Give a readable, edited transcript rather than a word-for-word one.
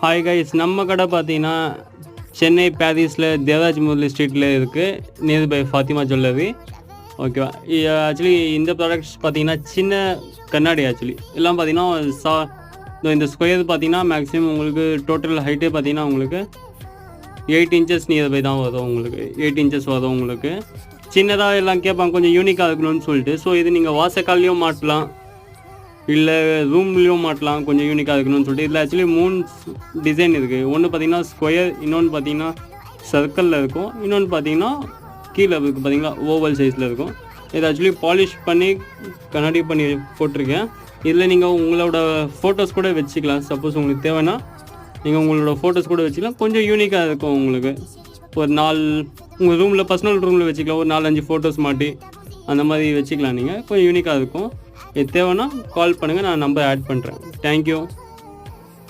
Hi guys, நம்ம கடை பார்த்தீங்கன்னா சென்னை பாரிஸில் தேவராஜ் முரளி ஸ்ட்ரீட்டில் இருக்குது, நியர் பை ஃபாத்திமா ஜுவல்லரி. ஓகேவா? ஆக்சுவலி இந்த ப்ராடக்ட்ஸ் பார்த்தீங்கன்னா சின்ன கண்ணாடி. ஆக்சுவலி எல்லாம் பார்த்தீங்கன்னா இந்த ஸ்கொயர் பார்த்தீங்கன்னா மேக்ஸிமம் உங்களுக்கு டோட்டல் ஹைட்டே பார்த்தீங்கன்னா உங்களுக்கு 8 இன்ச்சஸ் நியர் பை தான் வரும். உங்களுக்கு 8 இன்ச்சஸ் வரும். உங்களுக்கு சின்னதாக எல்லாம் கேட்பாங்க, கொஞ்சம் யூனிக்காக இருக்கணும்னு சொல்லிட்டு. ஸோ இது நீங்கள் வாசக்கால்லையும் மாட்டலாம், இல்லை ரூம்லேயும் மாட்டலாம், கொஞ்சம் யூனிக்காக இருக்கணும்னு சொல்லிட்டு. இதில் ஆக்சுவலி 3 டிசைன் இருக்குது. ஒன்று பார்த்தீங்கன்னா ஸ்கொயர், இன்னொன்று பார்த்தீங்கன்னா சர்க்கிளில் இருக்கும், இன்னொன்று பார்த்தீங்கன்னா கீழே இருக்குது பார்த்தீங்களா ஓவல் சைஸில் இருக்கும். இது ஆக்சுவலி பாலிஷ் பண்ணி கண்ணாடி பண்ணி போட்டிருக்கேன். இதில் நீங்கள் உங்களோட ஃபோட்டோஸ் கூட வச்சுக்கலாம். சப்போஸ் உங்களுக்கு தேவைன்னா நீங்கள் உங்களோட ஃபோட்டோஸ் கூட வச்சுக்கலாம். கொஞ்சம் யூனிக்காக இருக்கும். உங்களுக்கு ஒரு 4 உங்கள் ரூமில் பர்சனல் ரூமில் வச்சுக்கலாம். ஒரு 4-5 ஃபோட்டோஸ் மாட்டி அந்த மாதிரி வச்சுக்கலாம். நீங்கள் கொஞ்சம் யூனிக்காக இருக்கும். இது தேவைன்னா கால் பண்ணுங்கள், நான் நம்பர் ஆட் பண்ணுறேன். தேங்க்யூ.